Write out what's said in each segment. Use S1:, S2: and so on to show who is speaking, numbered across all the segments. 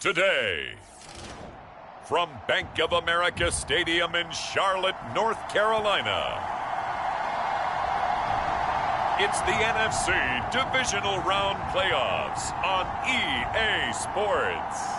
S1: today. From Bank of America Stadium in Charlotte, North Carolina, it's the NFC Divisional Round Playoffs on EA Sports.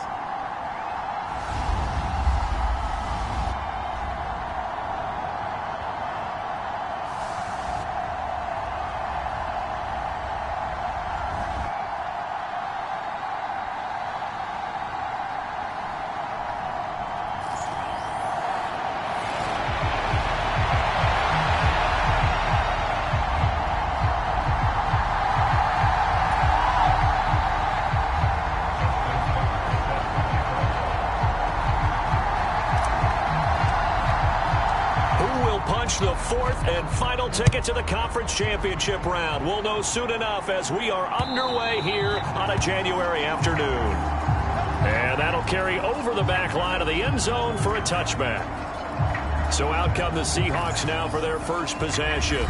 S2: The fourth and final ticket to the conference championship round. We'll know soon enough as we are underway here on a January afternoon. And that'll carry over the back line of the end zone for a touchback. So out come the Seahawks now for their first possession.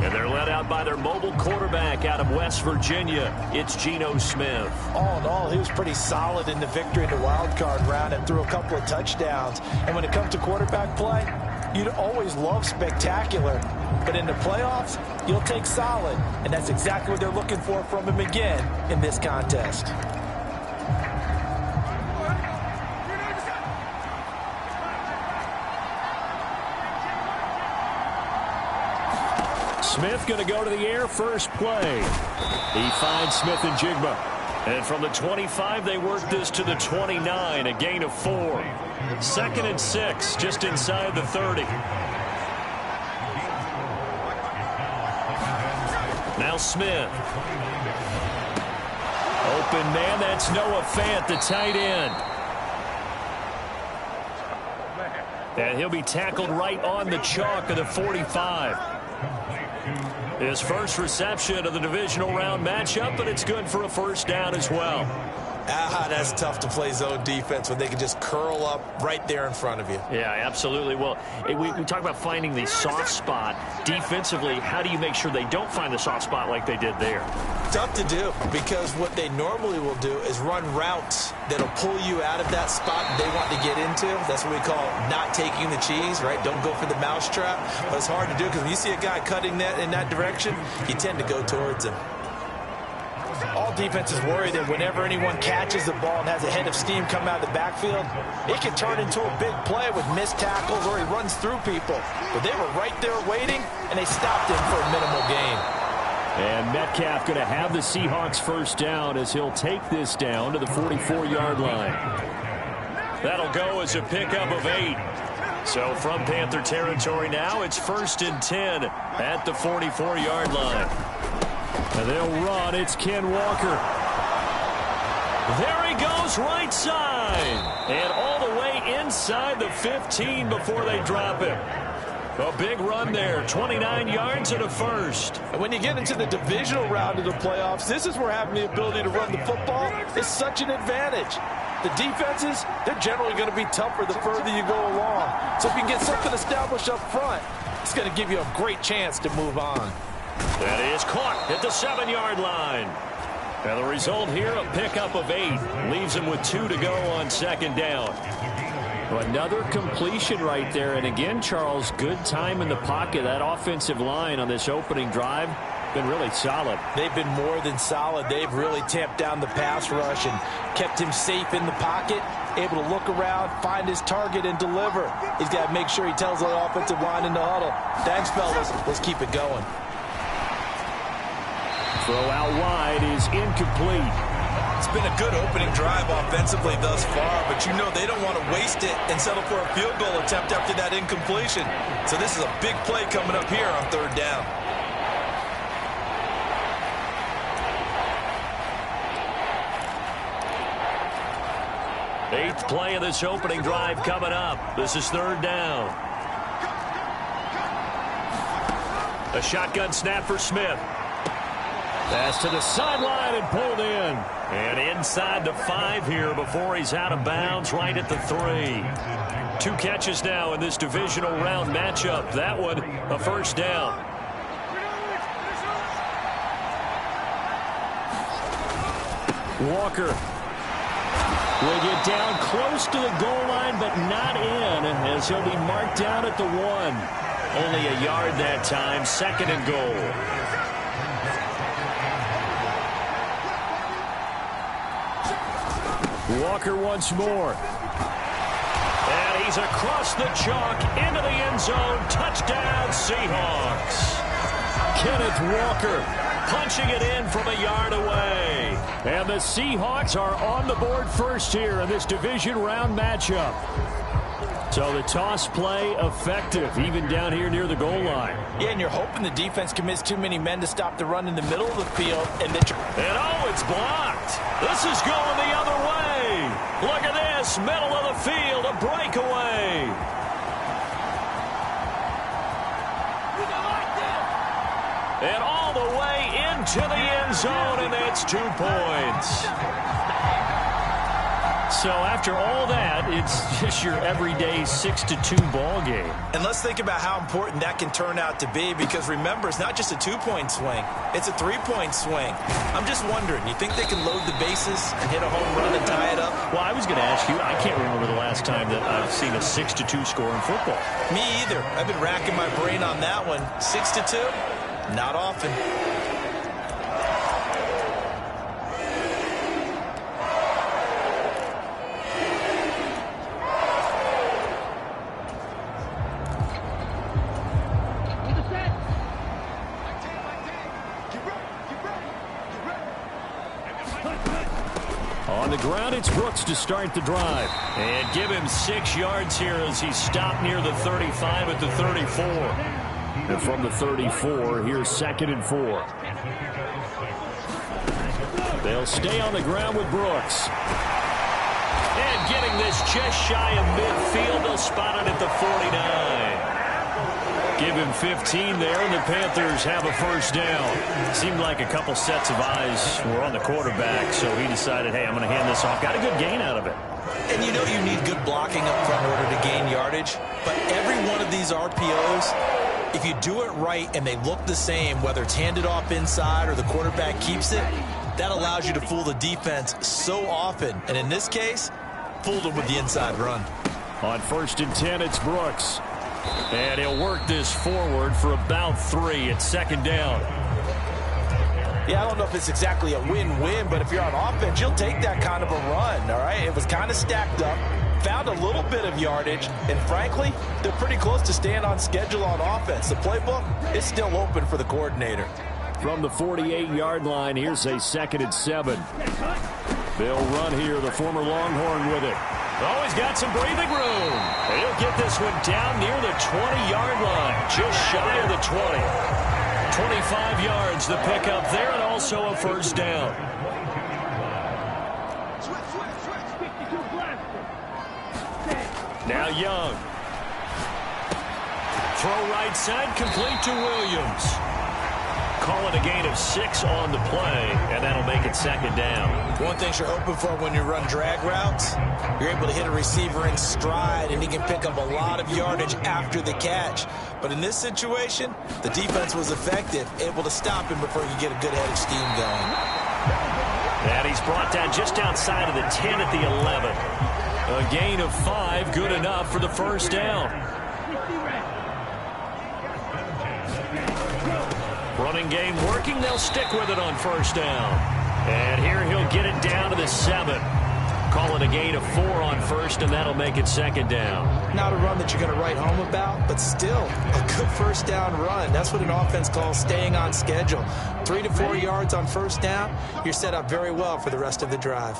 S2: And they're led out by their mobile quarterback out of West Virginia. It's Geno Smith.
S3: All in all, he was pretty solid in the victory in the wild card round and threw a couple of touchdowns. And when it comes to quarterback play, you'd always love spectacular, but in the playoffs, you'll take solid, and that's exactly what they're looking for from him again in this contest.
S2: Smith going to go to the air first play. He finds Smith and Jigba. And from the 25, they work this to the 29, a gain of 4. 2nd and 6, just inside the 30. Now Smith. Open man, that's Noah Fant, the tight end. And he'll be tackled right on the chalk of the 45. His first reception of the divisional round matchup, but it's good for a first down as well.
S3: That's tough to play zone defense when they can just curl up right there in front of you.
S2: Yeah, absolutely. Well, we talk about finding the soft spot. Defensively, how do you make sure they don't find the soft spot like they did there?
S3: Tough to do, because what they normally will do is run routes that'll pull you out of that spot they want to get into. That's what we call not taking the cheese, right? Don't go for the mousetrap. But it's hard to do because when you see a guy cutting that in that direction, you tend to go towards him. All defenses worry that whenever anyone catches the ball and has a head of steam come out of the backfield, it can turn into a big play with missed tackles or he runs through people. But they were right there waiting, and they stopped him for a minimal gain.
S2: And Metcalf going to have the Seahawks first down as he'll take this down to the 44-yard line. That'll go as a pickup of 8. So from Panther territory now, it's 1st and 10 at the 44-yard line. And they'll run. It's Ken Walker. There he goes, right side. And all the way inside the 15 before they drop him. A big run there, 29 yards and a first.
S3: And when you get into the divisional round of the playoffs, this is where having the ability to run the football is such an advantage. The defenses, they're generally going to be tougher the further you go along. So if you can get something established up front, it's going to give you a great chance to move on.
S2: That is caught at the 7-yard line. And the result here, a pickup of 8. Leaves him with 2 to go on 2nd down. Another completion right there. And again, Charles, good time in the pocket. That offensive line on this opening drive been really solid.
S3: They've been more than solid. They've really tamped down the pass rush and kept him safe in the pocket, able to look around, find his target, and deliver. He's got to make sure he tells the offensive line in the huddle, thanks, fellas. Let's keep it going.
S2: Throw out wide is incomplete.
S3: It's been a good opening drive offensively thus far, but you know they don't want to waste it and settle for a field goal attempt after that incompletion. So this is a big play coming up here on 3rd down.
S2: Eighth play of this opening drive coming up. This is 3rd down. A shotgun snap for Smith. Pass to the sideline and pulled in. And inside the 5 here before he's out of bounds right at the 3. 2 catches now in this divisional round matchup. That one a first down. Walker. Will get down close to the goal line, but not in, as he'll be marked down at the 1. Only a yard that time, 2nd and goal. Walker once more. And he's across the chalk into the end zone. Touchdown, Seahawks. Kenneth Walker punching it in from a yard away. And the Seahawks are on the board first here in this division round matchup. So the toss play effective, even down here near the goal line.
S3: Yeah, and you're hoping the defense commits too many men to stop the run in the middle of the field. And
S2: it's blocked. This is going the other way. Look at this, middle of the field, a breakaway. And all the way into the end zone, and it's 2 points. So after all that, it's just your everyday 6-2 ball game.
S3: And let's think about how important that can turn out to be, because remember, it's not just a 2-point swing. It's a 3-point swing. I'm just wondering, you think they can load the bases and hit a home run and tie it up?
S2: Well, I was going to ask you, I can't remember the last time that I've seen a 6-2 score in football.
S3: Me either. I've been racking my brain on that one. 6-2? Not often.
S2: On the ground, it's Brooks to start the drive. And give him 6 yards here as he stopped near the 35 at the 34. And from the 34, here's 2nd and 4. They'll stay on the ground with Brooks. And getting this just shy of midfield, they'll spot it at the 49. Give him 15 there, and the Panthers have a first down. Seemed like a couple sets of eyes were on the quarterback, so he decided, hey, I'm going to hand this off. Got a good gain out of it.
S3: And you know you need good blocking up front in order to gain yardage, but every one of these RPOs, if you do it right and they look the same, whether it's handed off inside or the quarterback keeps it, that allows you to fool the defense so often. And in this case, fooled them with the inside run.
S2: On 1st and 10, it's Brooks. And he'll work this forward for about 3 at 2nd down.
S3: Yeah, I don't know if it's exactly a win-win, but if you're on offense, you'll take that kind of a run, all right? It was kind of stacked up, found a little bit of yardage, and frankly, they're pretty close to staying on schedule on offense. The playbook is still open for the coordinator.
S2: From the 48-yard line, here's a 2nd and 7. They'll run here, the former Longhorn with it. Oh, he's got some breathing room. He'll get this one down near the 20-yard line, just shy of the 20. 25 yards the pickup there, and also a first down. Now Young. Throw right side, complete to Williams. Calling a gain of 6 on the play, and that'll make it 2nd down.
S3: One thing you're hoping for when you run drag routes, you're able to hit a receiver in stride, and he can pick up a lot of yardage after the catch. But in this situation, the defense was effective, able to stop him before you get a good head of steam going.
S2: And he's brought down just outside of the 10 at the 11. A gain of 5, good enough for the first down. Running game working, they'll stick with it on first down. And here he'll get it down to the 7. Calling a gain of 4 on first, and that'll make it 2nd down.
S3: Not a run that you're going to write home about, but still a good first down run. That's what an offense calls staying on schedule. 3 to 4 yards on first down, you're set up very well for the rest of the drive.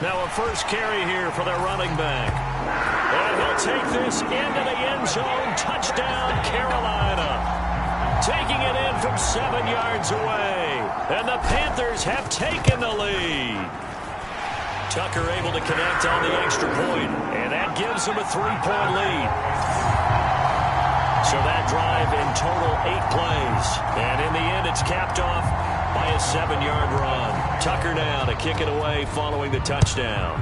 S2: Now a first carry here for their running back. And he'll take this into the end zone. Touchdown, Carolina. Taking it in from 7 yards away. And the Panthers have taken the lead. Tucker able to connect on the extra point. And that gives them a 3-point lead. So that drive in total 8 plays. And in the end, it's capped off by a 7-yard run. Tucker now to kick it away following the touchdown.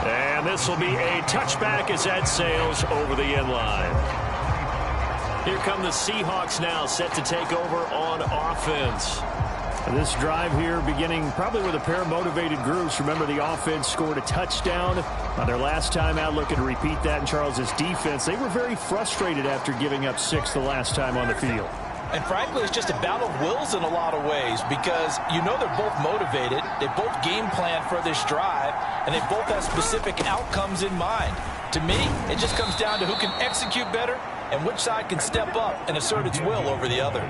S2: And this will be a touchback as that sails over the end line. Here come the Seahawks now, set to take over on offense.
S4: This drive here beginning probably with a pair of motivated groups. Remember, the offense scored a touchdown on their last time out, looking to repeat that in Charles' defense. They were very frustrated after giving up 6 the last time on the field.
S3: And frankly, it's just a battle of wills in a lot of ways because you know they're both motivated. They both game plan for this drive, and they both have specific outcomes in mind. To me, it just comes down to who can execute better and which side can step up and assert its will over the other.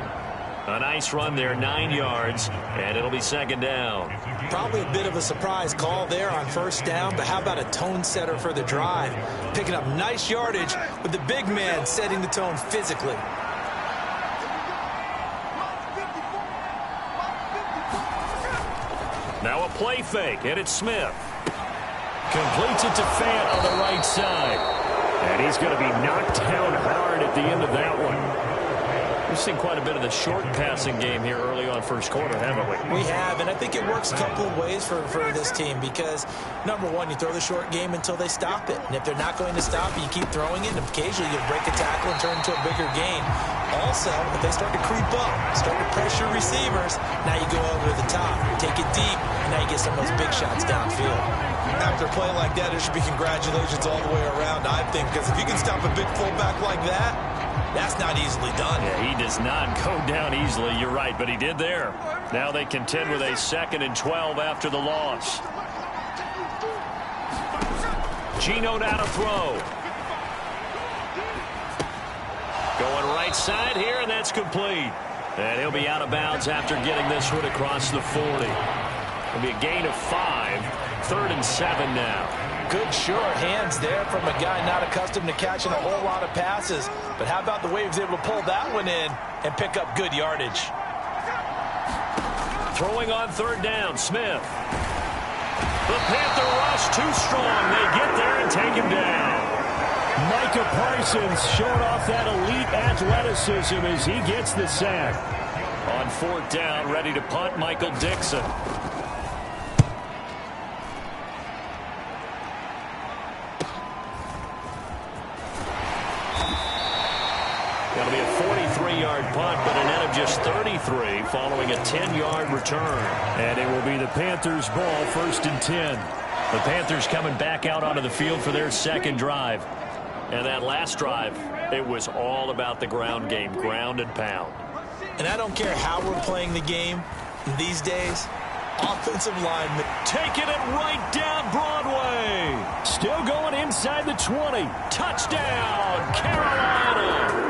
S2: A nice run there, 9 yards, and it'll be second down.
S3: Probably a bit of a surprise call there on first down, but how about a tone setter for the drive? Picking up nice yardage with the big man setting the tone physically.
S2: Now a play fake, and it's Smith. Completes it to Fant on the right side.
S4: And he's going to be knocked down hard at the end of that one.
S2: We've seen quite a bit of the short passing game here early on first quarter, haven't we?
S3: We have, and I think it works a couple of ways for this team because, number one, you throw the short game until they stop it. And if they're not going to stop it, you keep throwing it, and occasionally you'll break a tackle and turn into a bigger gain. Also, if they start to creep up, start to pressure receivers, now you go over the top, take it deep, and now you get some of those big shots downfield. After a play like that, there should be congratulations all the way around, I think, because if you can stop a big fullback like that, that's not easily done.
S2: Yeah, he does not go down easily, you're right, but he did there. Now they contend with a 2nd and 12 after the loss. Geno now to throw. Going right side here, and that's complete. And he'll be out of bounds after getting this one across the 40. It'll be a gain of 5, 3rd and 7 now.
S3: Good sure hands there from a guy not accustomed to catching a whole lot of passes. But how about the way he was able to pull that one in and pick up good yardage?
S2: Throwing on 3rd down, Smith. The Panther rush too strong. They get there and take him down.
S4: Micah Parsons showing off that elite athleticism as he gets the sack.
S2: On 4th down, ready to punt, Michael Dixon. It'll be a 43-yard punt, but a net of just 33 following a 10-yard return.
S4: And it will be the Panthers' ball, 1st and 10.
S2: The Panthers coming back out onto the field for their 2nd drive. And that last drive, it was all about the ground game, ground and pound.
S3: And I don't care how we're playing the game these days, offensive linemen
S2: taking it right down Broadway.
S4: Still going inside the 20.
S2: Touchdown, Carolina.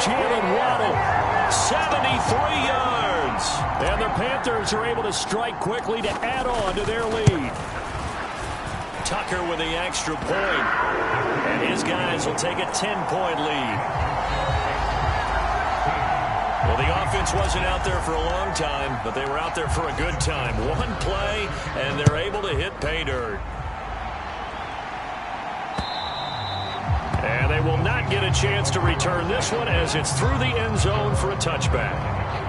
S4: Jalen Waddle,
S2: 73 yards.
S4: And the Panthers are able to strike quickly to add on to their lead.
S2: Tucker with the extra point. And his guys will take a 10-point lead. Well, the offense wasn't out there for a long time, but they were out there for a good time. One play, and they're able to hit pay dirt. And they will not get a chance to return this one as it's through the end zone for a touchback.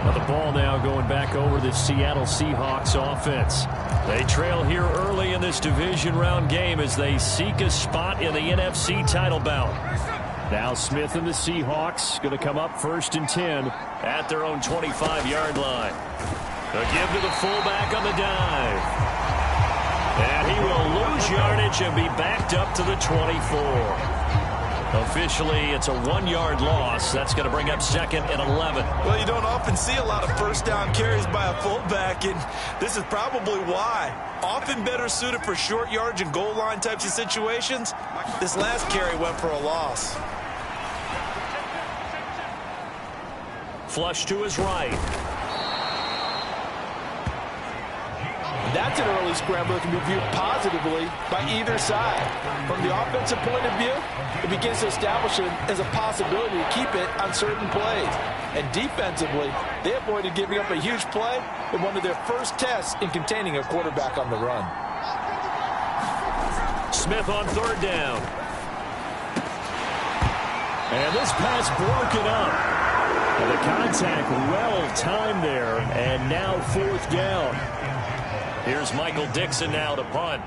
S4: Now the ball now going back over the Seattle Seahawks offense.
S2: They trail here early in this division round game as they seek a spot in the NFC title bout.
S4: Now Smith and the Seahawks going to come up 1st and 10
S2: at their own 25-yard line. A give to the fullback on the dive. And he will lose yardage and be backed up to the 24. Officially, it's a 1-yard loss. That's going to bring up 2nd and 11.
S3: Well, you don't often see a lot of first down carries by a fullback, and this is probably why. Often better suited for short yardage and goal line types of situations. This last carry went for a loss.
S2: Flush to his right.
S5: That's an early scramble that can be viewed positively by either side. From the offensive point of view, it begins to establish it as a possibility to keep it on certain plays. And defensively, they avoided giving up a huge play in one of their first tests in containing a quarterback on the run.
S2: Smith on 3rd down.
S4: And this pass broken up. And the contact well timed there. And now 4th down.
S2: Here's Michael Dixon now to punt.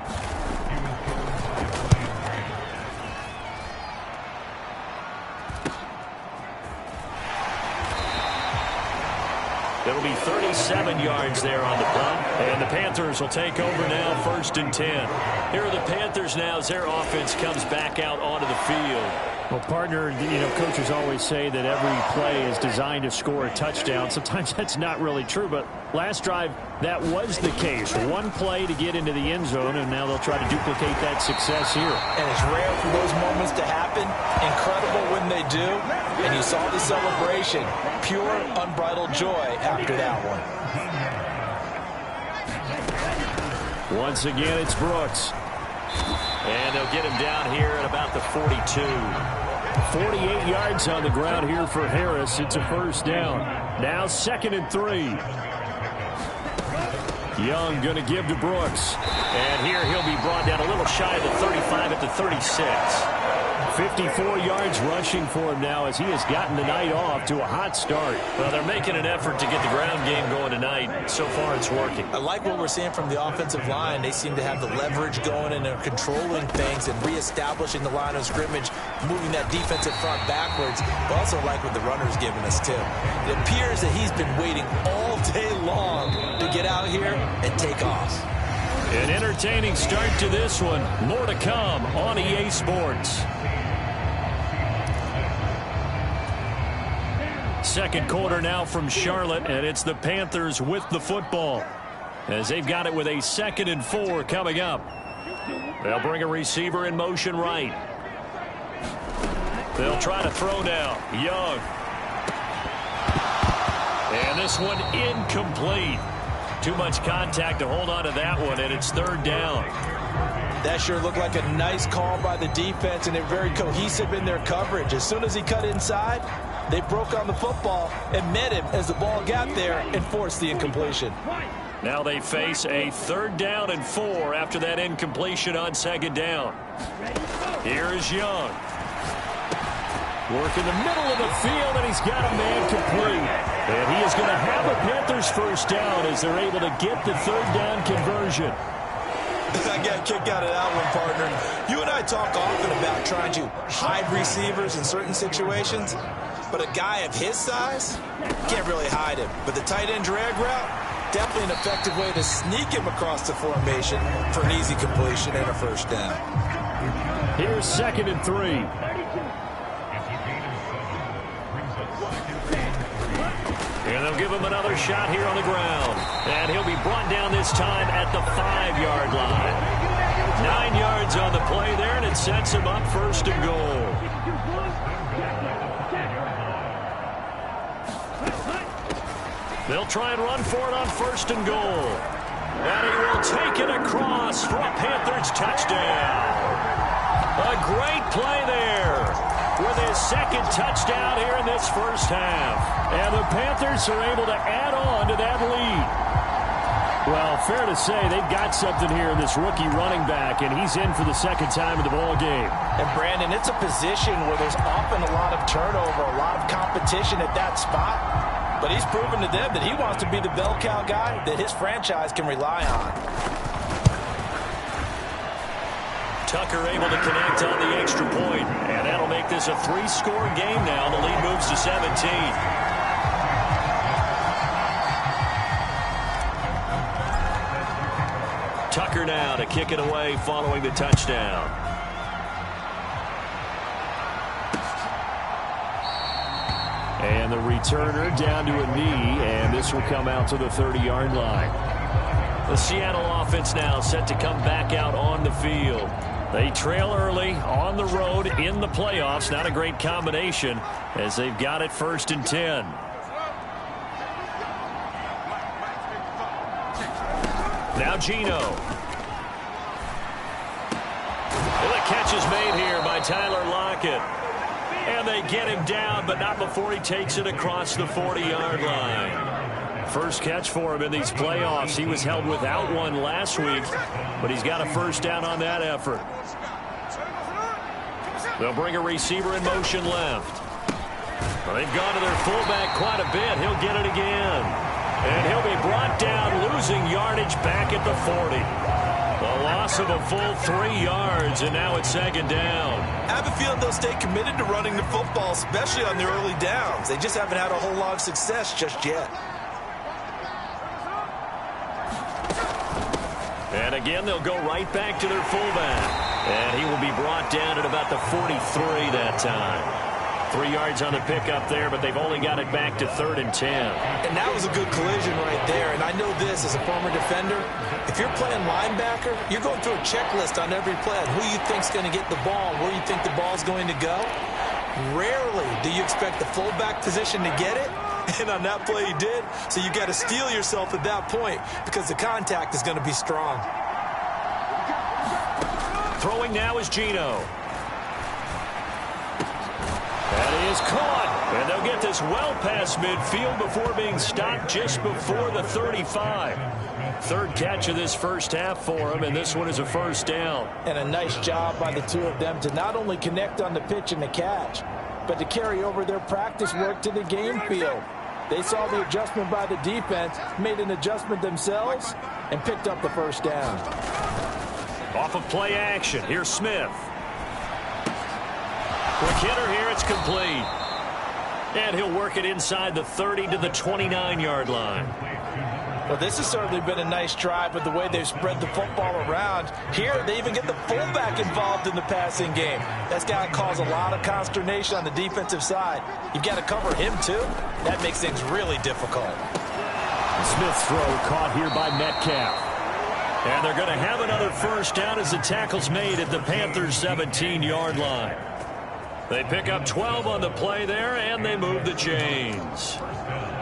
S2: It'll be 37 yards there on the punt. And the Panthers will take over now, 1st and 10. Here are the Panthers now as their offense comes back out onto the field.
S4: Well, partner, coaches always say that every play is designed to score a touchdown. Sometimes that's not really true, but last drive, that was the case. One play to get into the end zone, and now they'll try to duplicate that success here.
S3: And it's rare for those moments to happen. Incredible when they do. And you saw the celebration. Pure, unbridled joy after that one.
S2: Once again, it's Brooks. And they'll get him down here at about the 42.
S4: 48 yards on the ground here for Harris. It's a 1st down. Now 2nd and 3. Young going to give to Brooks.
S2: And here he'll be brought down a little shy of the 35 at the 36.
S4: 54 yards rushing for him now as he has gotten the night off to a hot start.
S2: Well, they're making an effort to get the ground game going tonight. So far, it's working.
S3: I like what we're seeing from the offensive line. They seem to have the leverage going, and they're controlling things and reestablishing the line of scrimmage, moving that defensive front backwards. But also like what the runner's giving us, too. It appears that he's been waiting all day long to get out here and take off.
S2: An entertaining start to this one. More to come on EA Sports. Second quarter now from Charlotte, and it's the Panthers with the football as they've got it with a 2nd and 4 coming up. They'll bring a receiver in motion right. They'll try to throw now. Young. And this one incomplete. Too much contact to hold on to that one, and it's 3rd down.
S3: That sure looked like a nice call by the defense, and they're very cohesive in their coverage. As soon as he cut inside, they broke on the football and met him as the ball got there and forced the incompletion.
S2: Now they face a 3rd down and 4 after that incompletion on 2nd down. Here is Young.
S4: Work in the middle of the field, and he's got a man complete. And he is going to have a Panthers 1st down as they're able to get the 3rd down conversion.
S3: I got a kick out of that one, partner. You and I talk often about trying to hide receivers in certain situations, but a guy of his size can't really hide him. But the tight end drag route, definitely an effective way to sneak him across the formation for an easy completion and a 1st down.
S4: Here's 2nd and 3.
S2: And they'll give him another shot here on the ground. And he'll be brought down this time at the 5-yard line. 9 yards on the play there, and it sets him up 1st and goal. They'll try and run for it on 1st and goal. And he will take it across for a Panthers touchdown. A great play there with his 2nd touchdown here in this 1st half.
S4: And the Panthers are able to add on to that lead. Well, fair to say they've got something here in this rookie running back, and he's in for the 2nd time of the ball game.
S5: And, Brandon, it's a position where there's often a lot of turnover, a lot of competition at that spot. But he's proven to them that he wants to be the bell cow guy that his franchise can rely on.
S2: Tucker able to connect on the extra point, and that'll make this a 3-score game now. The lead moves to 17. Tucker now to kick it away following the touchdown.
S4: And the returner down to a knee, and this will come out to the 30-yard line.
S2: The Seattle offense now set to come back out on the field. They trail early on the road in the playoffs. Not a great combination as they've got it 1st and 10. Now Geno. And the catch is made here by Tyler Lockett. And they get him down, but not before he takes it across the 40-yard line. First catch for him in these playoffs. He was held without one last week, but he's got a 1st down on that effort. They'll bring a receiver in motion left. Well, they've gone to their fullback quite a bit. He'll get it again. And he'll be brought down, losing yardage back at the 40. A loss of a full 3 yards, and now it's 2nd down.
S3: I have a feeling they'll stay committed to running the football, especially on the early downs. They just haven't had a whole lot of success just yet.
S2: And again, they'll go right back to their fullback. And he will be brought down at about the 43 that time. 3 yards on the pickup there, but they've only got it back to 3rd and 10.
S3: And that was a good collision right there. And I know this as a former defender. If you're playing linebacker, you're going through a checklist on every play on who you think's going to get the ball, where you think the ball's going to go. Rarely do you expect the fullback position to get it. And on that play he did. So you got to steel yourself at that point because the contact is going to be strong.
S2: Throwing now is Geno. That is caught. And they'll get this well past midfield before being stopped just before the 35. 3rd catch of this first half for him, and this one is a first down.
S5: And a nice job by the two of them to not only connect on the pitch and the catch, but to carry over their practice work to the game field. They saw the adjustment by the defense, made an adjustment themselves, and picked up the first down.
S2: Off of play action, here's Smith. Quick hitter here, it's complete. And he'll work it inside the 30 to the 29-yard line.
S5: Well, this has certainly been a nice drive with the way they've spread the football around. Here, they even get the fullback involved in the passing game. That's got to cause a lot of consternation on the defensive side. You've got to cover him, too. That makes things really difficult.
S4: Smith's throw caught here by Metcalf.
S2: And they're going to have another first down as the tackle's made at the Panthers' 17-yard line. They pick up 12 on the play there, and they move the chains.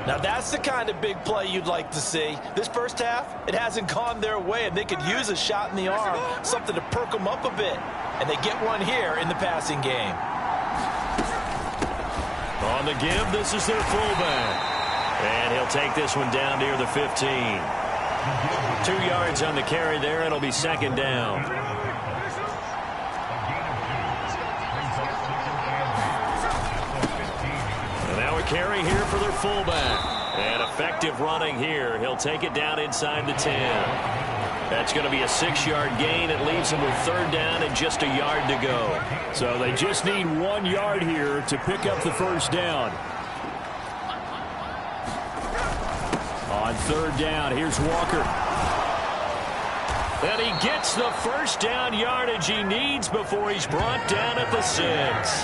S5: Now, that's the kind of big play you'd like to see. This first half, it hasn't gone their way, and they could use a shot in the arm, something to perk them up a bit. And they get one here in the passing game.
S2: On the give, this is their fullback. And he'll take this one down near the 15. 2 yards on the carry there. It'll be 2nd down. And now a carry here for their fullback. And effective running here. He'll take it down inside the 10. That's going to be a 6-yard gain. It leaves them with 3rd down and just a yard to go.
S4: So they just need 1 yard here to pick up the first down. On 3rd down, here's Walker.
S2: And he gets the first down yardage he needs before he's brought down at the 6.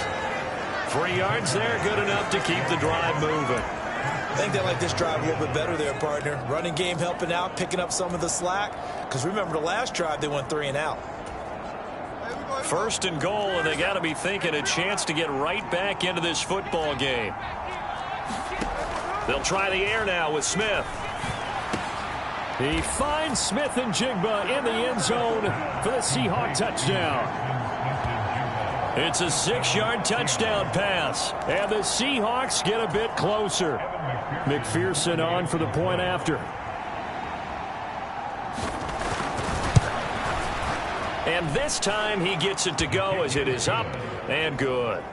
S2: 3 yards there, good enough to keep the drive moving.
S3: I think they like this drive a little bit better there, partner. Running game helping out, picking up some of the slack. Because remember the last drive, they went 3 and out.
S2: 1st and goal, and they got to be thinking a chance to get right back into this football game. They'll try the air now with Smith.
S4: He finds Smith and Jigba in the end zone for the Seahawk touchdown.
S2: It's a 6-yard touchdown pass.
S4: And the Seahawks get a bit closer. McPherson on for the point after.
S2: And this time he gets it to go as it is up and good.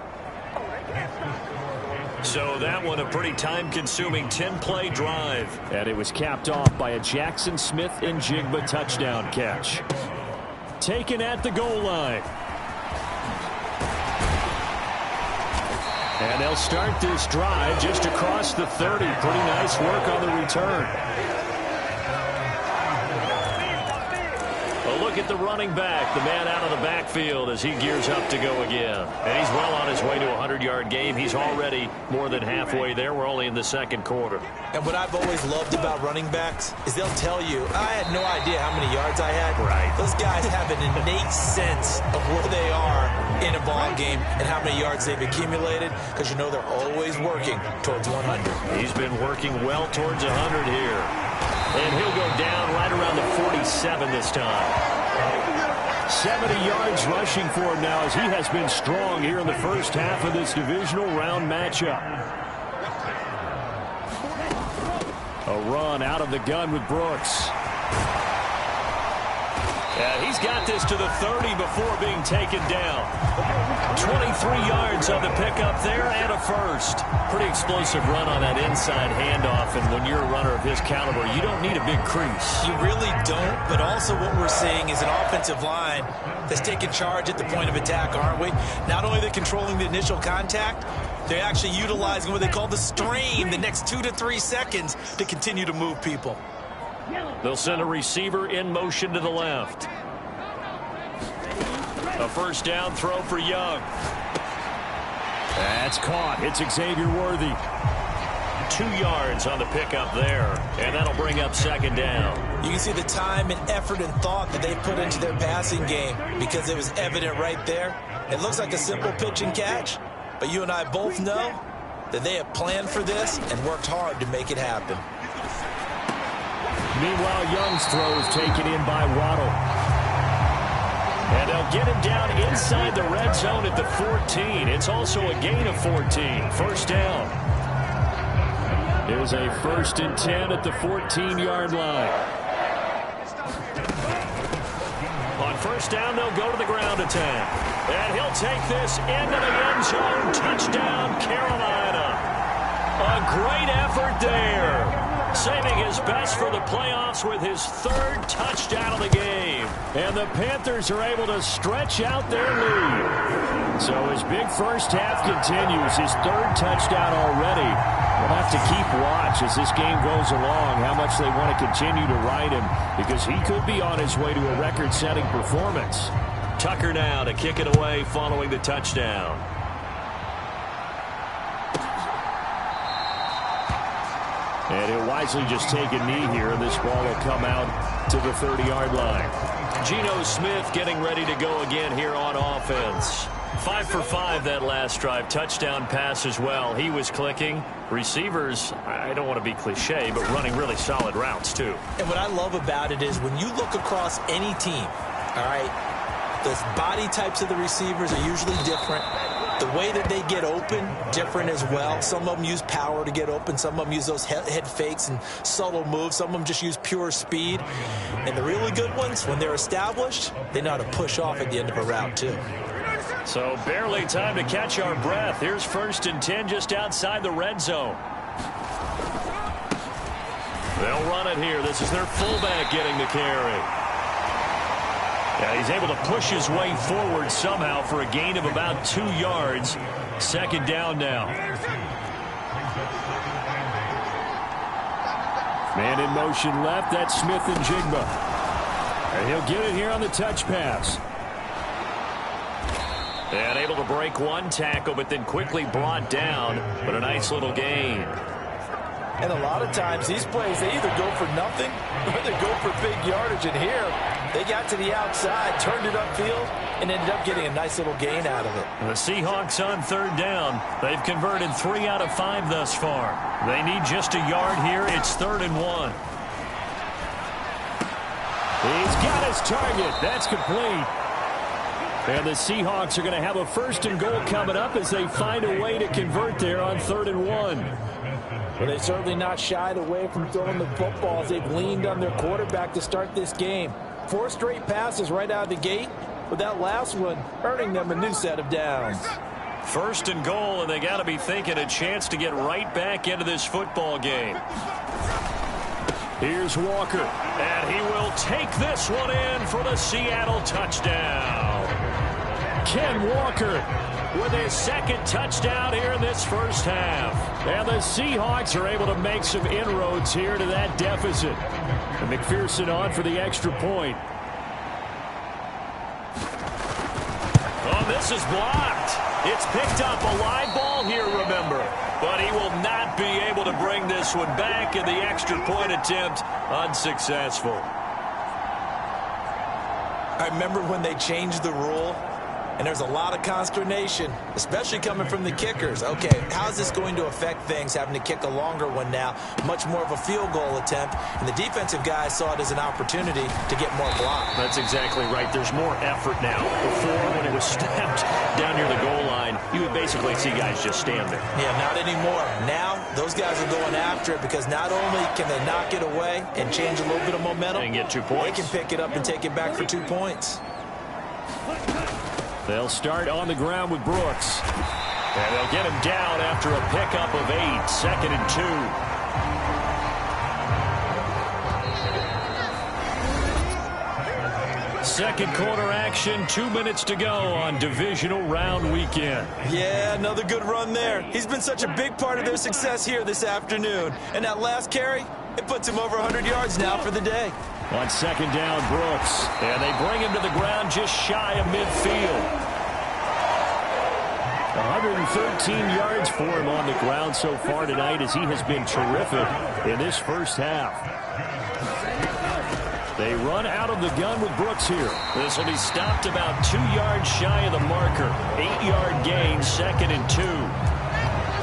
S2: So that one a pretty time-consuming 10-play drive.
S4: And it was capped off by a Jackson Smith and Jigba touchdown catch. Taken at the goal line. And they'll start this drive just across the 30. Pretty nice work on the return.
S2: A look at the running back, the man out of the backfield as he gears up to go again. And he's well on his way to a 100-yard game. He's already more than halfway there. We're only in the 2nd quarter.
S3: And what I've always loved about running backs is they'll tell you, I had no idea how many yards I had.
S2: Right.
S3: Those guys have an innate sense of where they are in a ball game and how many yards they've accumulated because you know they're always working towards 100.
S2: He's been working well towards 100 here. And he'll go down right around the 47 this time.
S4: 70 yards rushing for him now as he has been strong here in the first half of this divisional round matchup. A run out of the gun with Brooks.
S2: Yeah, he's got this to the 30 before being taken down. 23 yards on the pickup there and a first. Pretty explosive run on that inside handoff, and when you're a runner of his caliber, you don't need a big crease.
S3: You really don't, but also what we're seeing is an offensive line that's taking charge at the point of attack, aren't we? Not only are they controlling the initial contact, they're actually utilizing what they call the strain the next 2 to 3 seconds to continue to move people.
S2: They'll send a receiver in motion to the left. A first down throw for Young.
S4: That's caught. It's Xavier Worthy.
S2: 2 yards on the pickup there, and that'll bring up second down.
S3: You can see the time and effort and thought that they put into their passing game because it was evident right there. It looks like a simple pitch and catch, but you and I both know that they have planned for this and worked hard to make it happen.
S4: Meanwhile, Young's throw is taken in by Waddle.
S2: And they'll get him down inside the red zone at the 14. It's also a gain of 14. First down.
S4: Here's a 1st and 10 at the 14-yard line.
S2: On first down, they'll go to the ground attack. And he'll take this into the end zone. Touchdown, Carolina. A great effort there. Saving his best for the playoffs with his 3rd touchdown of the game.
S4: And the Panthers are able to stretch out their lead. So his big first half continues. His 3rd touchdown already. We'll have to keep watch as this game goes along, how much they want to continue to ride him, because he could be on his way to a record-setting performance.
S2: Tucker now to kick it away following the touchdown.
S4: And he'll wisely just take a knee here, and this ball will come out to the 30-yard line.
S2: Geno Smith getting ready to go again here on offense. 5 for 5 that last drive. Touchdown pass as well. He was clicking. Receivers, I don't want to be cliche, but running really solid routes too.
S3: And what I love about it is when you look across any team, all right, the body types of the receivers are usually different. The way that they get open, different as well. Some of them use power to get open. Some of them use those head fakes and subtle moves. Some of them just use pure speed. And the really good ones, when they're established, they know how to push off at the end of a route too.
S2: So barely time to catch our breath. Here's 1st and 10 just outside the red zone. They'll run it here. This is their fullback getting the carry. Yeah, he's able to push his way forward somehow for a gain of about 2 yards. Second down now.
S4: Man in motion left. That's Smith and Jigba. And he'll get it here on the touch pass.
S2: And able to break one tackle, but then quickly brought down. But a nice little gain.
S5: And a lot of times these plays, they either go for nothing or they go for big yardage. And here, they got to the outside, turned it upfield, and ended up getting a nice little gain out of it.
S2: The Seahawks on 3rd down. They've converted 3 out of 5 thus far. They need just a yard here. It's 3rd and 1.
S4: He's got his target. That's complete. And the Seahawks are going to have a 1st and goal coming up as they find a way to convert there on 3rd and 1.
S5: Well, they've certainly not shied away from throwing the footballs. They've leaned on their quarterback to start this game. 4 straight passes right out of the gate, with that last one earning them a new set of downs.
S2: 1st and goal, and they got to be thinking a chance to get right back into this football game.
S4: Here's Walker.
S2: And he will take this one in for the Seattle touchdown.
S4: Ken Walker
S2: with his 2nd touchdown here in this first half.
S4: And the Seahawks are able to make some inroads here to that deficit. And McPherson on for the extra point.
S2: Oh, this is blocked. It's picked up, a live ball here, remember. But he will not be able to bring this one back, and the extra point attempt unsuccessful.
S3: I remember when they changed the rule, and there's a lot of consternation, especially coming from the kickers. Okay, how's this going to affect things, having to kick a longer one now, much more of a field goal attempt, and the defensive guys saw it as an opportunity to get more block.
S2: That's exactly right. There's more effort now. Before, when it was snapped down near the goal line, you would basically see guys just stand there.
S3: Yeah, not anymore. Now, those guys are going after it because not only can they knock it away and change a little bit of momentum,
S2: and get 2 points.
S3: they can pick it up and take it back for 2 points.
S4: They'll start on the ground with Brooks.
S2: And they'll get him down after a pickup of 8. 2nd and 2. Second quarter action, 2 minutes to go on divisional round weekend.
S3: Yeah, another good run there. He's been such a big part of their success here this afternoon. And that last carry, It puts him over 100 yards now for the day.
S2: On second down, Brooks. And they bring him to the ground just shy of midfield. 113 yards for him on the ground so far tonight as he has been terrific in this first half. They run out of the gun with Brooks here. This will be stopped about 2 yards shy of the marker. 8-yard gain, 2nd and 2.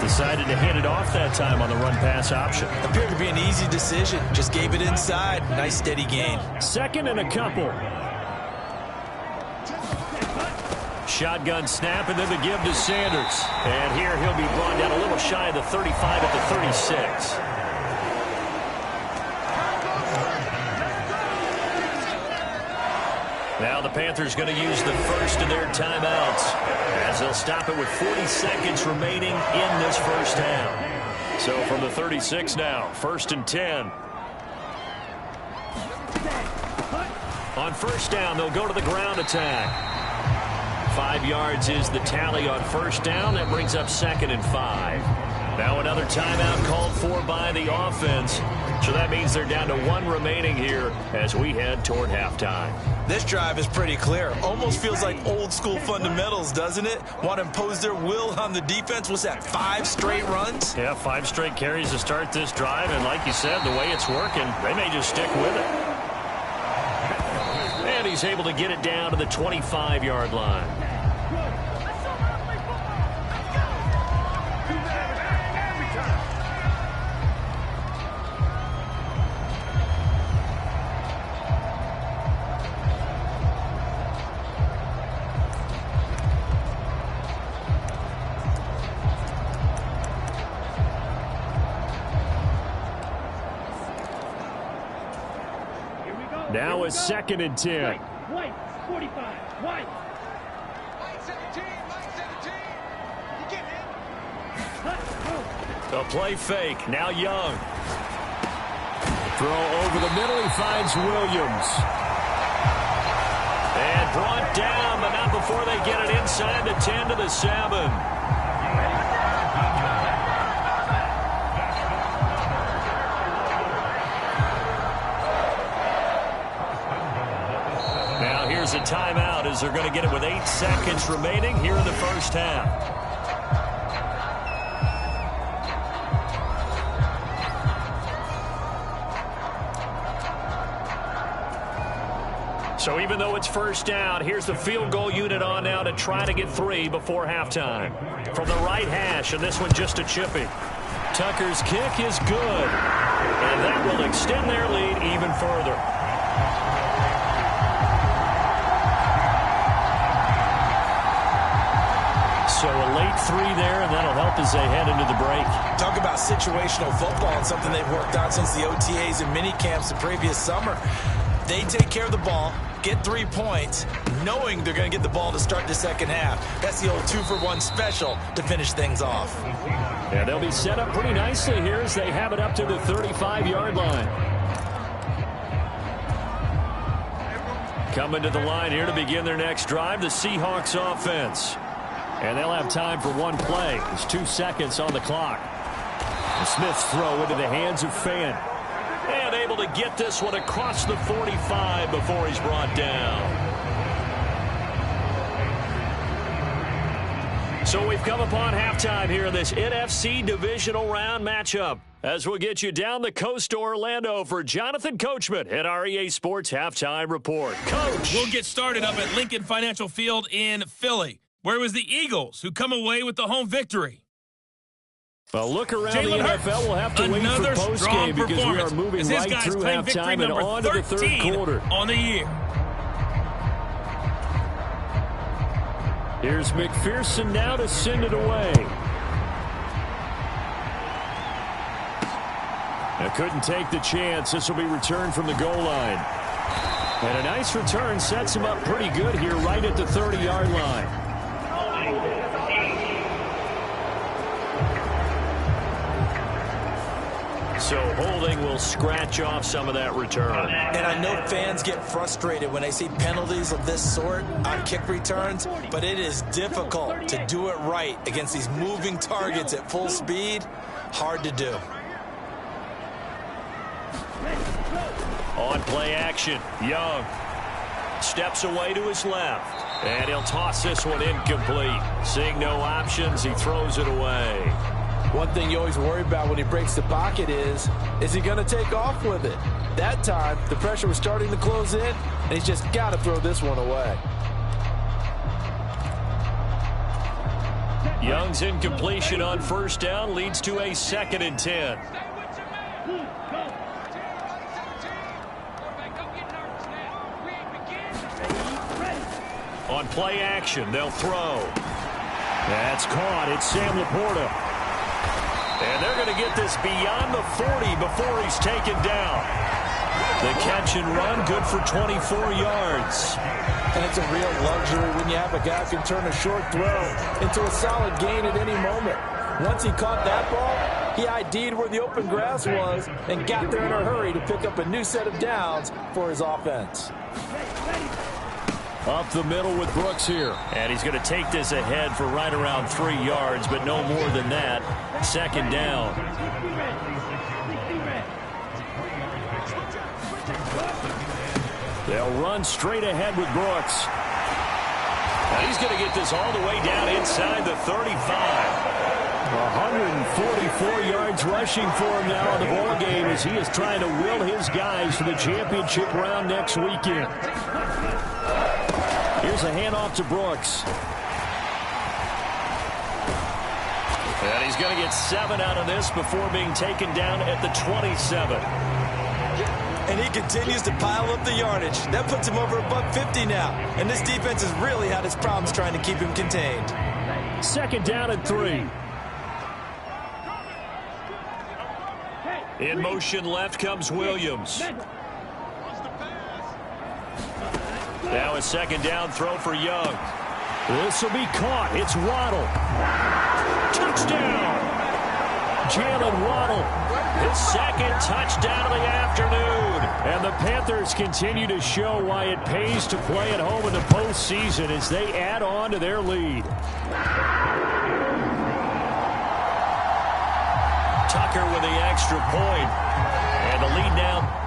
S2: Decided to hand it off that time on the run-pass option.
S3: Appeared to be an easy decision. Just gave it inside. Nice steady gain.
S2: 2nd and a couple. Shotgun snap and then the give to Sanders. And here he'll be brought down a little shy of the 35 at the 36. Now the Panthers going to use the first of their timeouts as they'll stop it with 40 seconds remaining in this first half. So from the 36 now, 1st and 10. On first down, they'll go to the ground attack. 5 yards is the tally on first down. That brings up 2nd and 5. Now another timeout called for by the offense. So that means they're down to 1 remaining here as we head toward halftime.
S3: This drive is pretty clear. Almost feels like old school fundamentals, doesn't it? Want to impose their will on the defense. What's that, 5 straight runs?
S2: Yeah, 5 straight carries to start this drive. And like you said, the way it's working, they may just stick with it. And he's able to get it down to the 25-yard line. Now it's 2nd and 10.
S6: White, 45, White.
S7: White 17, White 17. You get him.
S2: A play fake. Now Young. Throw over the middle. He finds Williams. And brought down, but not before they get it inside the 10 to the 7. Here's a timeout as they're going to get it with 8 seconds remaining here in the first half. So even though it's first down, here's the field goal unit on now to try to get 3 before halftime. From the right hash, and this one just a chipping. Tucker's kick is good, and that will extend their lead even further. So a late 3 there, and that'll help as they head into the break.
S3: Talk about situational football and something they've worked on since the OTAs and mini camps the previous summer. They take care of the ball, get 3 points, knowing they're going to get the ball to start the second half. That's the old 2-for-1 special to finish things off.
S2: Yeah, they'll be set up pretty nicely here as they have it up to the 35-yard line. Coming to the line here to begin their next drive, the Seahawks offense. And they'll have time for 1 play. There's 2 seconds on the clock. And Smith's throw into the hands of Fan. And able to get this one across the 45 before he's brought down. So we've come upon halftime here in this NFC divisional round matchup. As we'll get you down the coast to Orlando for Jonathan Coachman at our EA Sports Halftime Report. Coach!
S8: We'll get started up at Lincoln Financial Field in Philly, where it was the Eagles who come away with the home victory.
S2: A look around
S8: Jalen
S2: the
S8: Hurts,
S2: NFL. We'll have to wait for postgame because we are moving right through halftime and on to the third quarter.
S8: On the year.
S2: Here's McPherson now to send it away. Now couldn't take the chance. This will be returned from the goal line. And a nice return sets him up pretty good here right at the 30-yard line. So holding will scratch off some of that return.
S3: And I know fans get frustrated when they see penalties of this sort on kick returns, but it is difficult to do it right against these moving targets at full speed. Hard to do.
S2: On play action, Young steps away to his left. And he'll toss this one incomplete. Seeing no options, he throws it away.
S5: One thing you always worry about when he breaks the pocket is he going to take off with it? That time, the pressure was starting to close in, and he's just got to throw this one away.
S2: Young's incompletion on first down leads to a 2nd and 10. On play action, they'll throw.
S4: That's caught. It's Sam Laporta.
S2: And they're going to get this beyond the 40 before he's taken down. The catch and run, good for 24 yards.
S5: And it's a real luxury when you have a guy who can turn a short throw into a solid gain at any moment. Once he caught that ball, he ID'd where the open grass was and got there in a hurry to pick up a new set of downs for his offense.
S4: Up the middle with Brooks here.
S2: And he's going to take this ahead for right around 3 yards, but no more than that. 2nd down.
S4: They'll run straight ahead with Brooks.
S2: And he's going to get this all the way down inside the 35.
S4: 144 yards rushing for him now in the ball game as he is trying to will his guys to the championship round next weekend. Here's a handoff to Brooks.
S2: And he's going to get 7 out of this before being taken down at the 27.
S3: And he continues to pile up the yardage. That puts him over above 50 now. And this defense has really had its problems trying to keep him contained.
S4: 2nd down and 3.
S2: In motion left comes Williams. Now a 2nd down throw for Young.
S4: This will be caught. It's Waddle.
S2: Touchdown!
S4: Jalen Waddle.
S2: His 2nd touchdown of the afternoon.
S4: And the Panthers continue to show why it pays to play at home in the postseason as they add on to their lead.
S2: Tucker with the extra point. And the lead now.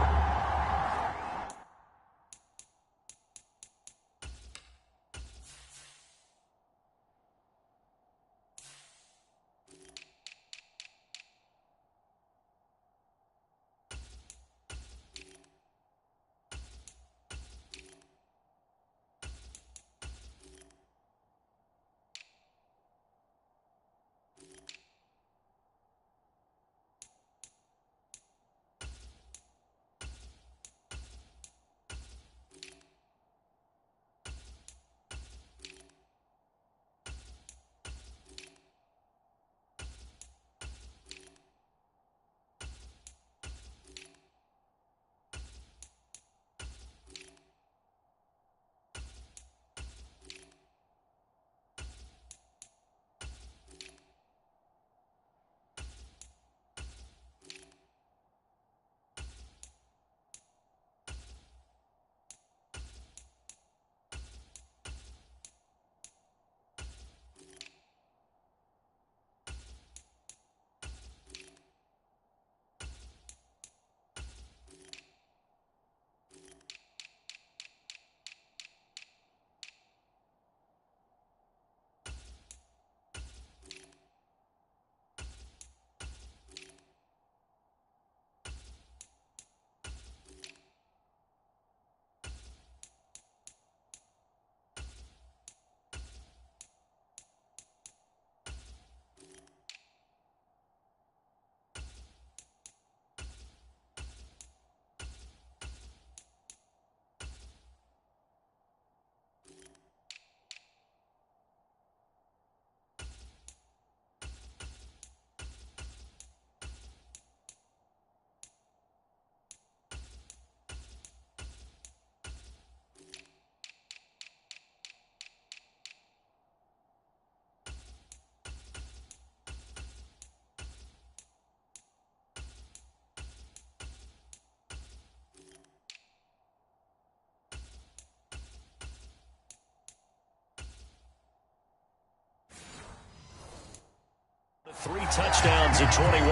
S2: Three touchdowns in 21.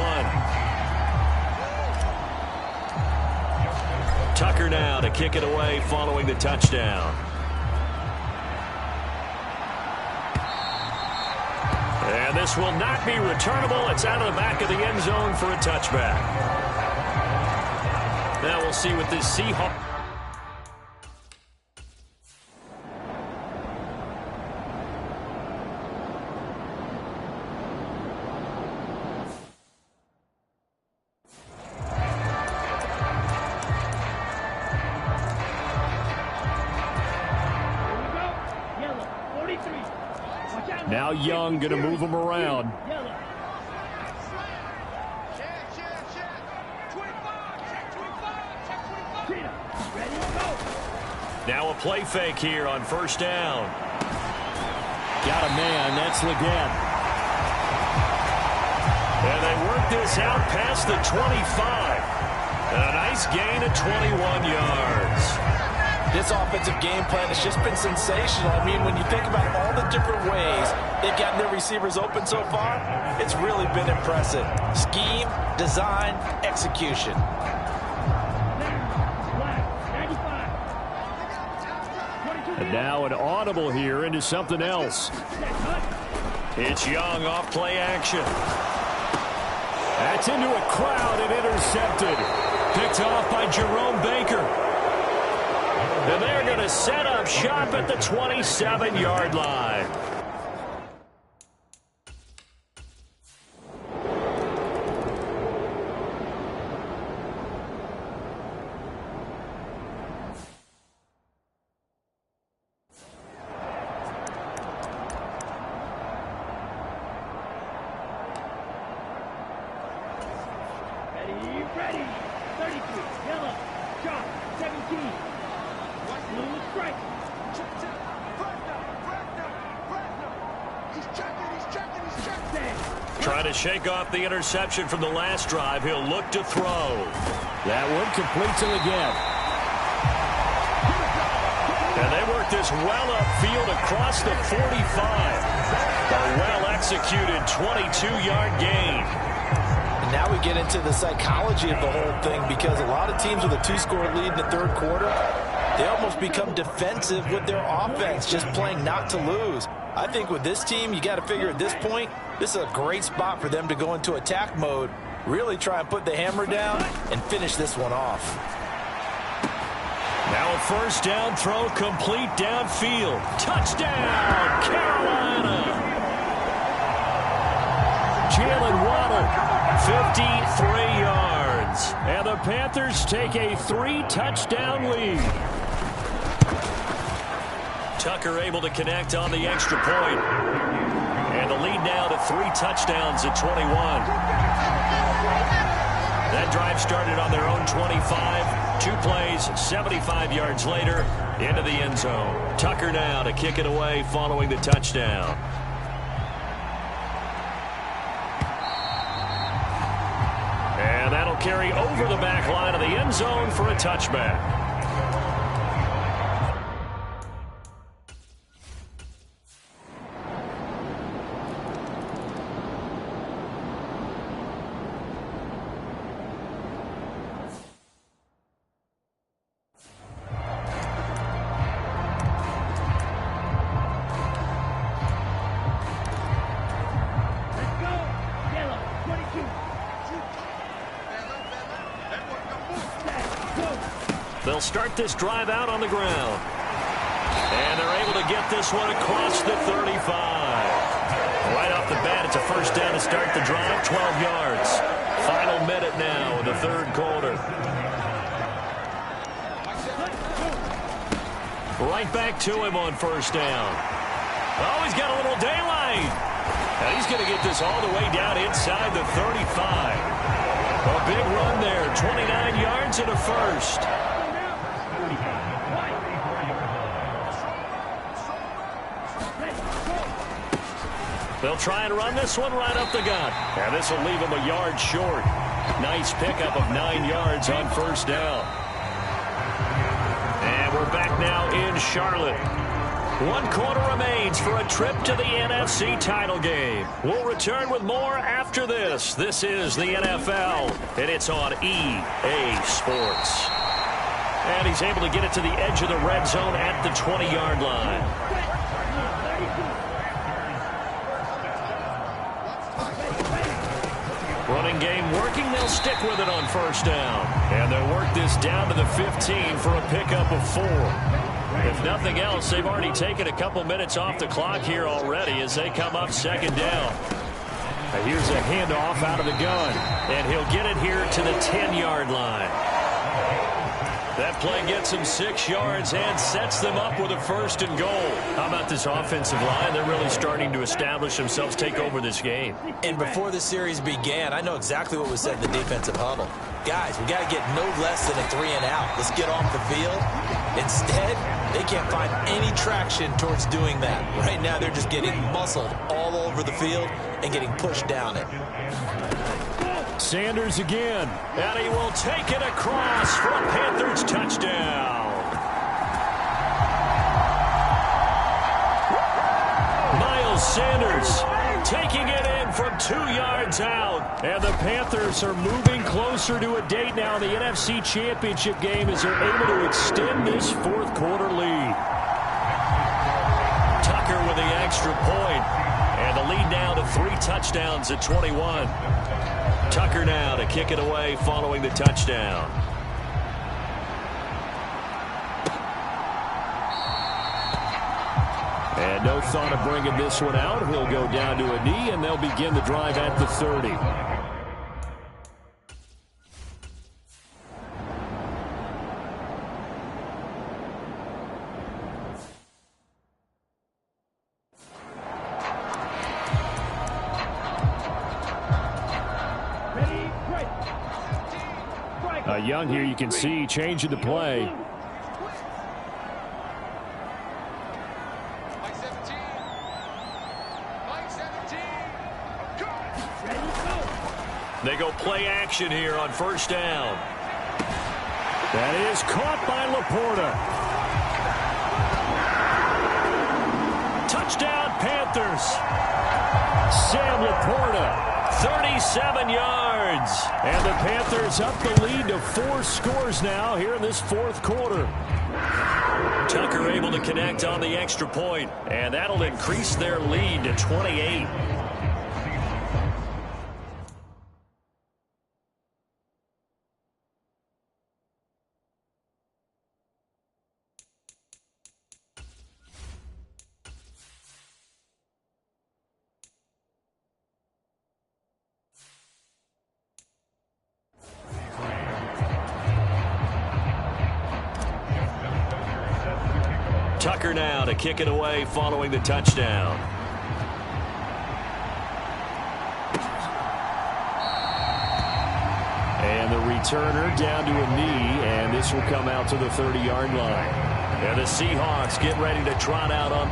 S2: Tucker now to kick it away following the touchdown. And this will not be returnable. It's out of the back of the end zone for a touchback. Now we'll see what this Seahawks.
S4: Now Young going to move him around.
S2: Now a play fake here on first down.
S4: Got a man. That's Leggett.
S2: And they work this out past the 25. And a nice gain of 21 yards.
S5: This offensive game plan has just been sensational. I mean, when you think about all the different ways they've gotten their receivers open so far, it's really been impressive. Scheme, design, execution.
S4: And now an audible here into something else.
S2: It's Young off play action.
S4: That's into a crowd and intercepted.
S2: Picked off by Jerome Baker. And they're going to set up shop at the 27-yard line.
S6: Ready. 33. Yellow. Shot. 17. Blue strike.
S7: He's checking.
S2: Trying to shake off the interception from the last drive. He'll look to throw.
S4: That one complete to Leggett.
S2: And they work this well upfield across the 45. A well-executed 22-yard gain.
S5: And now we get into the psychology of the whole thing, because a lot of teams with a 2-score lead in the third quarter, they almost become defensive with their offense, just playing not to lose. I think with this team, you got to figure at this point, this is a great spot for them to go into attack mode, really try and put the hammer down and finish this one off.
S2: Now a first down throw complete downfield. Touchdown, Carolina!
S4: Jalen Waddle, 53 yards. And the Panthers take a 3-touchdown lead.
S2: Tucker able to connect on the extra point. And the lead now to 3 touchdowns at 21. That drive started on their own 25. 2 plays, 75 yards later, into the end zone. Tucker now to kick it away following the touchdown. And that'll carry over the back line of the end zone for a touchback. They'll start this drive out on the ground. And they're able to get this one across the 35. Right off the bat, it's a first down to start the drive, 12 yards. Final minute now in the third quarter. Right back to him on first down. Oh, he's got a little daylight. Now he's going to get this all the way down inside the 35. A big run there, 29 yards and a first. They'll try and run this one right up the gut. And this will leave him a yard short. Nice pickup of 9 yards on first down. And we're back now in Charlotte. 1 quarter remains for a trip to the NFC title game. We'll return with more after this. This is the NFL, and it's on EA Sports. And he's able to get it to the edge of the red zone at the 20-yard line. Running game working. They'll stick with it on first down. And they'll work this down to the 15 for a pickup of 4. If nothing else, they've already taken a couple minutes off the clock here already as they come up second down.
S4: Here's a handoff out of the gun.
S2: And he'll get it here to the 10-yard line. That play gets him 6 yards and sets them up with a 1st and goal. How about this offensive line? They're really starting to establish themselves, take over this game.
S3: And before the series began, I know exactly what was said in the defensive huddle. Guys, we got to get no less than a 3-and-out. Let's get off the field. Instead, they can't find any traction towards doing that. Right now, they're just getting muscled all over the field and getting pushed down it.
S2: Sanders again, and he will take it across for a Panthers touchdown. Miles Sanders taking it in from 2 yards out.
S4: And the Panthers are moving closer to a date now in the NFC Championship game as they're able to extend this 4th quarter lead.
S2: Tucker with the extra point, and the lead now to 3 touchdowns at 21. Tucker now to kick it away following the touchdown.
S4: And no thought of bringing this one out. He'll go down to a knee, and they'll begin the drive at the 30. Young here, you can see, changing the play.
S2: They go play action here on first down.
S4: That is caught by Laporta.
S2: Touchdown, Panthers. Sam Laporta. 37 yards.
S4: And the Panthers up the lead to 4 scores now here in this 4th quarter.
S2: Tucker able to connect on the extra point, and that'll increase their lead to 28. Tucker now to kick it away following the touchdown.
S4: And the returner down to a knee, and this will come out to the 30-yard line.
S2: And the Seahawks get ready to trot out on.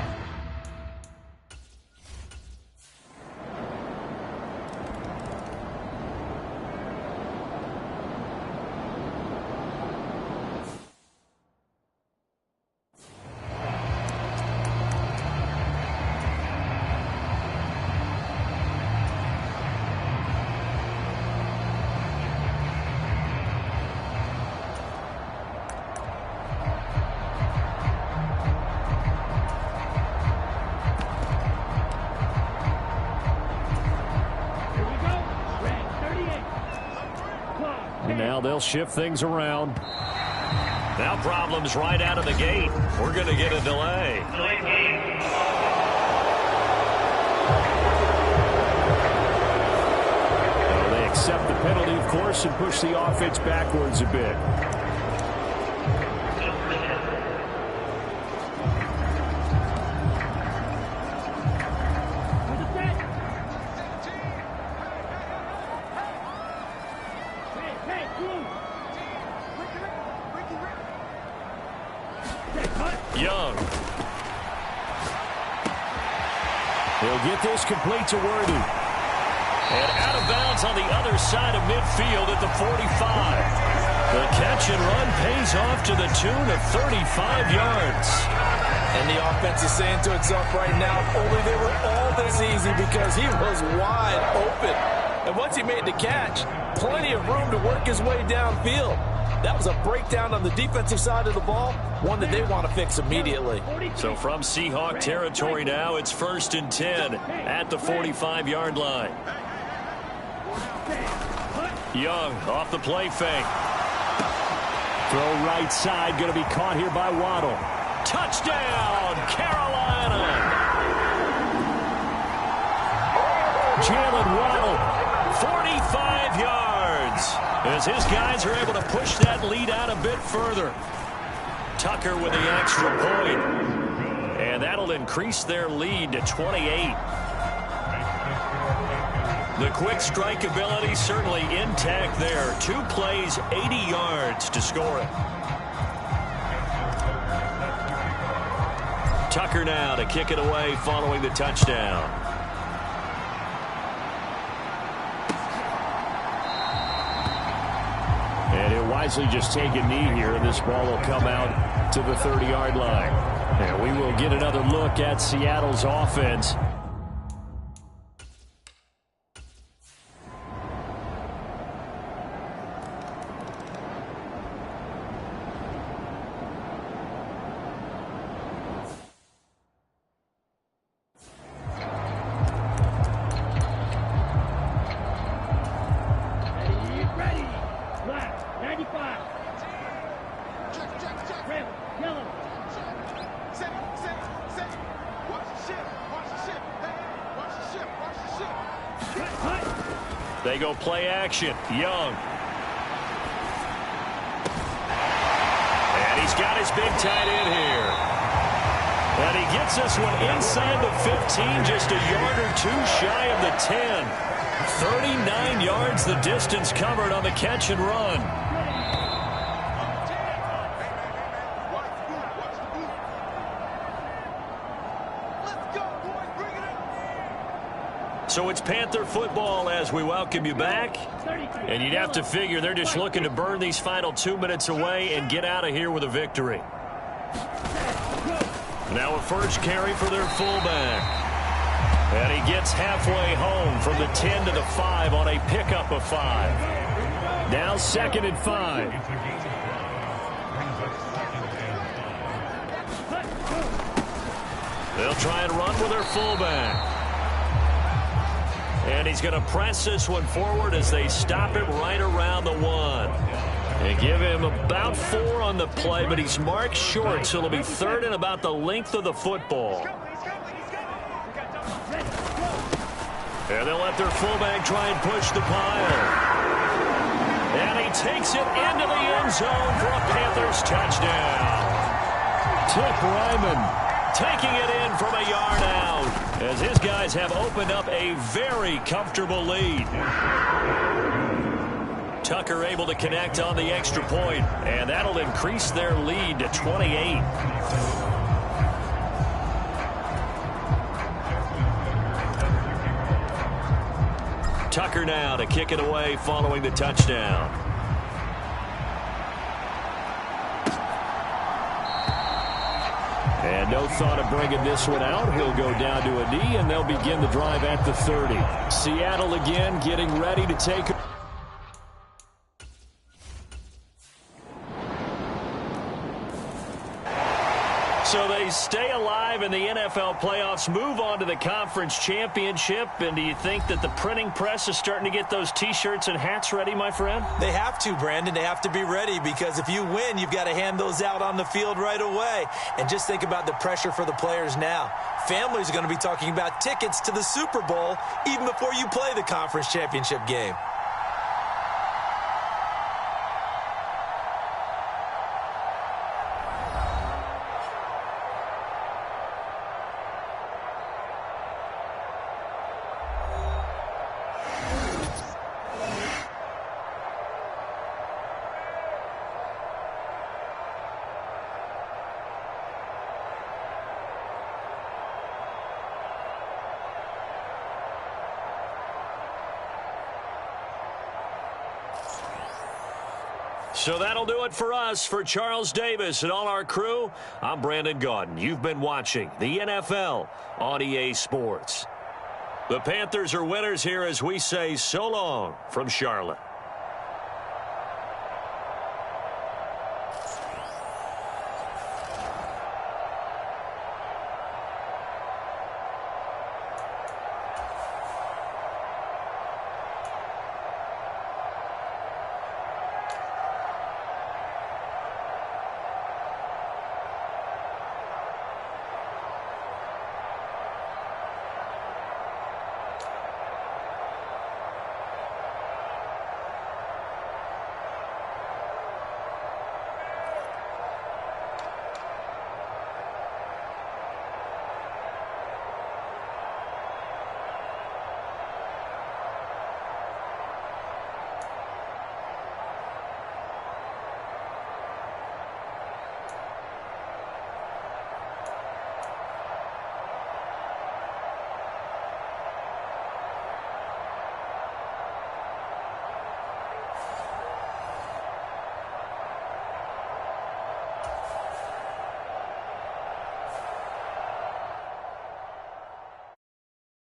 S4: Now they'll shift things around.
S2: Now problems right out of the gate. We're going to get a delay.
S4: They accept the penalty, of course, and push the offense backwards a bit.
S2: Young.
S4: He'll get this complete to Worthy.
S2: And out of bounds on the other side of midfield at the 45. The catch and run pays off to the tune of 35 yards.
S5: And the offense is saying to itself right now, only they were all this easy because he was wide open. And once he made the catch, plenty of room to work his way downfield. That was a breakdown on the defensive side of the ball, one that they want to fix immediately.
S2: So from Seahawk territory now, it's 1st and 10 at the 45-yard line. Young off the play fake.
S4: Throw right side, going to be caught here by Waddle.
S2: Touchdown, Carolina!
S4: Jalen Waddle,
S2: 45 yards as his guys are able to push that lead out a bit further. Tucker with the extra point, and that'll increase their lead to 28. The quick strike ability certainly intact there. 2 plays, 80 yards to score it. Tucker now to kick it away following the touchdown.
S4: and he'll wisely just take a knee here, and this ball will come out to the 30-yard line. And we will get another look at Seattle's offense.
S2: They go play action. Young. And he's got his big tight end here. And he gets this one inside the 15, just a yard or two shy of the 10. 39 yards the distance covered on the catch and run. So it's Panther football as we welcome you back. And you'd have to figure they're just looking to burn these final 2 minutes away and get out of here with a victory. Now a first carry for their fullback. And he gets halfway home from the 10 to the 5 on a pickup of 5.
S4: Now 2nd and 5.
S2: They'll try and run with their fullback. And he's going to press this one forward as they stop it right around the 1. They give him about 4 on the play, but he's marked short, so it'll be 3rd and about the length of the football. And they'll let their fullback try and push the pile. And he takes it into the end zone for a Panthers touchdown.
S4: Tip Ryman
S2: taking it in from a yard out as his guys have opened up a very comfortable lead. Tucker able to connect on the extra point, and that'll increase their lead to 28. Tucker now to kick it away following the touchdown.
S4: And no thought of bringing this one out. He'll go down to a knee, and they'll begin the drive at the 30. Seattle again getting ready to take.
S2: So they stay alive in the NFL playoffs, move on to the conference championship. And do you think that the printing press is starting to get those T-shirts and hats ready, my friend?
S3: They have to, Brandon. They have to be ready because if you win, you've got to hand those out on the field right away. And just think about the pressure for the players now. Families are going to be talking about tickets to the Super Bowl even before you play the conference championship game.
S2: So that'll do it for us. For Charles Davis and all our crew, I'm Brandon Gaudin. You've been watching the NFL on EA Sports. The Panthers are winners here as we say so long from Charlotte.